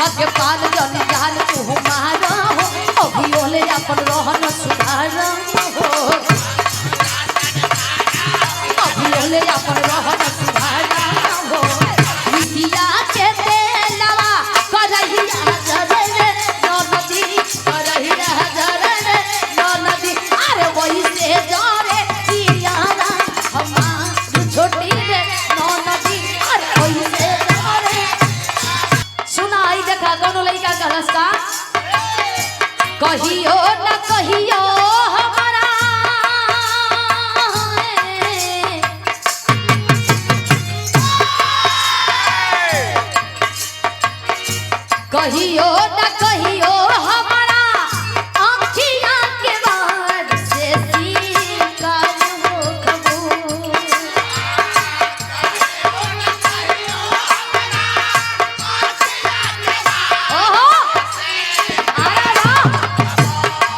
भाग्य पाल जन जान तू हमारा हो अभी ओले अपन रहन सुधार हो अभी ओले अपन रहन सुधार हो विद्या के तेलवा करहिया जरे नदी करहिया जरे नदी अरे वही से जरे जियारा हमार छोटी रे नदी अरे वही से जरे सुनाई देखा कोनो लइका का रास्ता कहियो न कहियो हमारा कहियो न कहियो हमारा आँखियाँ के बार से सीकार हो कबूल ओहो अरे वाह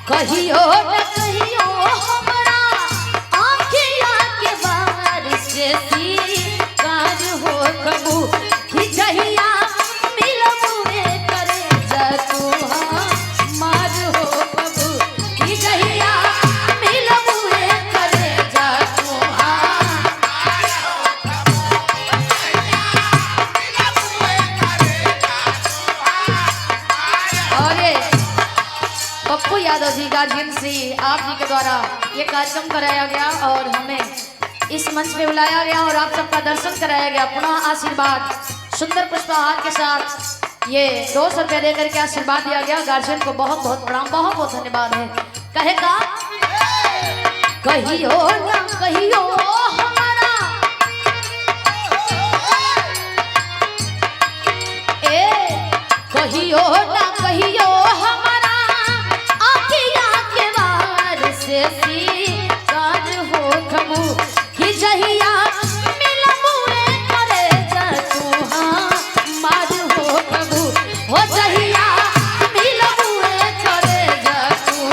कहियो न कहियो हमारा आँखियाँ के बार से सीकार हो कबू कि जहिया मिलबुए करे जतू मार हो कबू कि जहिया मिलबुए करे जतू अरे पप्पू यादव जी गार्जियन से आप जी के द्वारा ये कार्यक्रम कराया गया और हमें इस मंच पे बुलाया गया और आप सबका दर्शन कराया गया। पुनः आशीर्वाद सुंदर पुष्पहार के साथ ये 200 रुपये दे करके आशीर्वाद दिया गया। गार्जियन को बहुत बहुत प्रणाम, बहुत बहुत धन्यवाद है। कहेगा कहियो ना कहियो हमारा कहियो ना कहियो हमारा आँखियाँ के बार से सीकार हो कबू कि जहिया मिलबुए करे जतू मार हो कबू हो जहिया मिलबुए करे जतू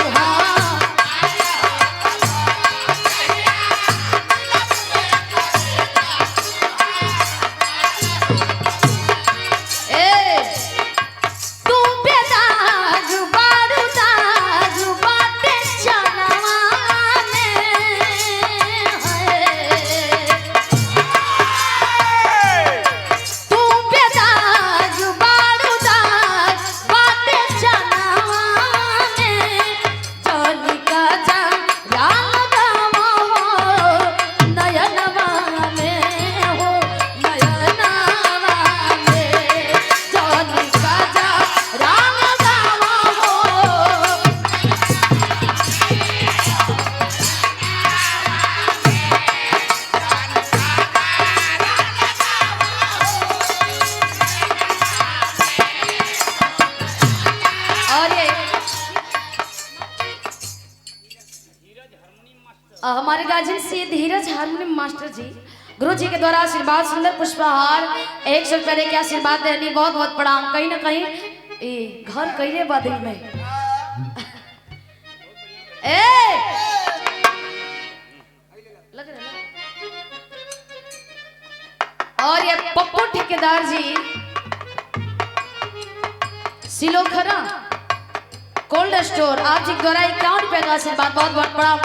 हमारे गार्जियन से धीरज हारमोनियम मास्टर जी गुरु जी के द्वारा आशीर्वाद सुंदर पुष्पहार 100 रुपये के आशीर्वाद देनी बहुत बहुत प्रणाम। कहीं ना कहीं घर कहीं बदल में लग रहा और ये पप्पू ठेकेदार जी सिलोखरा कोल्ड स्टोर आप जी द्वारा 51 रुपये का आशीर्वाद बहुत बहुत प्रणाम।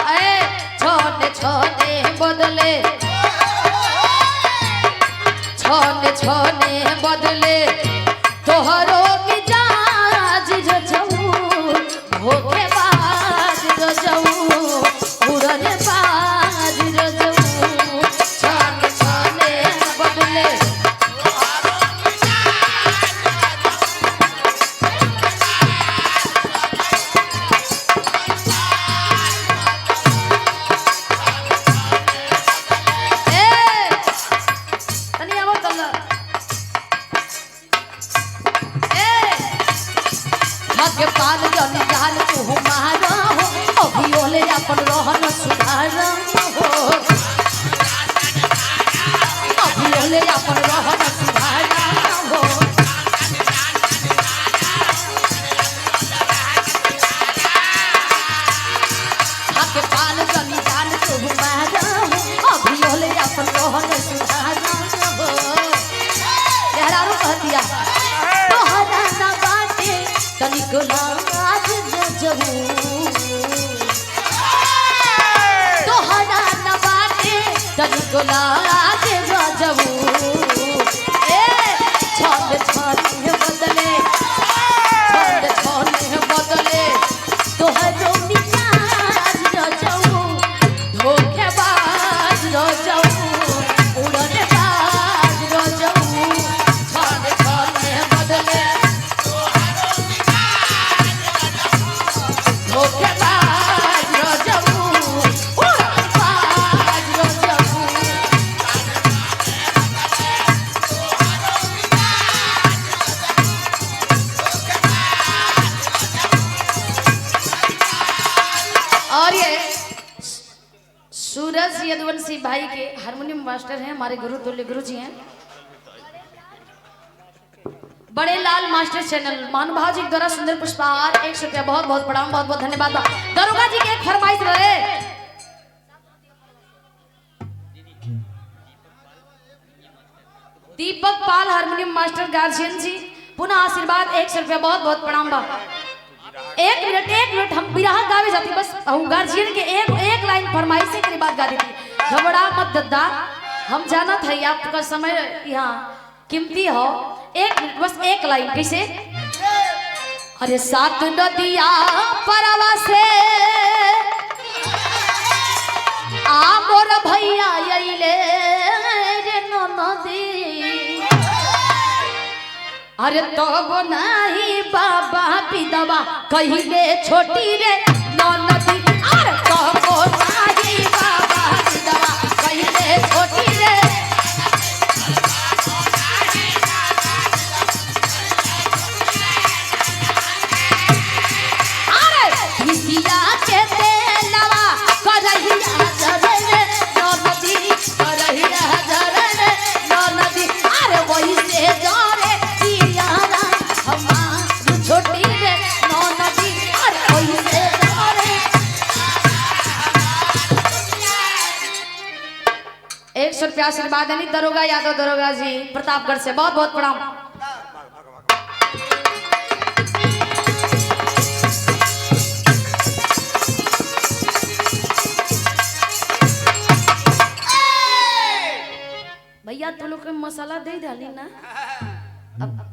छोटे छोटे बदले छोटे छोटे बदले तोहरो की जाज रजऊ भोगे बाज रजऊ उड़ने बाज रजऊ छोटे छोटे बदले भाग्य लाज रजऊ तोहरा न बाटे तनिको लाज रजऊ ए छल छल बदले छल छल बदले तोहरो मिजाज रजऊ धोखेबाज रजऊ उड़ने बाज रजऊ छल छल बदले धोखेबाज रजऊ उड़ने बाज रजऊ और ये सूरज यदुवंशी भाई के हारमोनियम मास्टर हैं, हमारे गुरु तुल्य गुरु जी हैं। बड़े लाल मास्टर चैनल महानुभाव जी के द्वारा सुंदर पुष्पहार 100 रुपया बहुत बहुत प्रणाम, बहुत बहुत धन्यवाद। दरोगा जी के एक फरमाइश रहे, दीपक पाल हारमोनियम मास्टर गार्जियन जी पुनः आशीर्वाद 100 रुपया बहुत बहुत प्रणाम बा। एक मिनट हम बिरहा गावे जाती, बस हम गार्जियन के एक लाइन फरमाइश के बाद गा देती। घबरा मत दद्दा, हम जाना था आपका समय यहाँ कीमती हो। एक मिनट बस एक लाइन कैसे। अरे सात नदिया परवा से आ मोर भैया अइले रे नदी, अरे तो नहीं बाबा पिदवा कहिले छोटी रे नदी, अरे तो नहीं बाबा पिदवा कहिले छोटी रे। अरे हिसिया के तेलवा करहिया जरे रे नदी, करहिया जरे रे नदी, अरे वही से जरे छोटी रे नदी, अरे वही से जरे। 100 रुपया आशीर्वाद है दरोगा यादव दरोगा जी प्रतापगढ़ से, बहुत बहुत प्रणाम। भैया तो लोग मसाला दे डाली ना, अब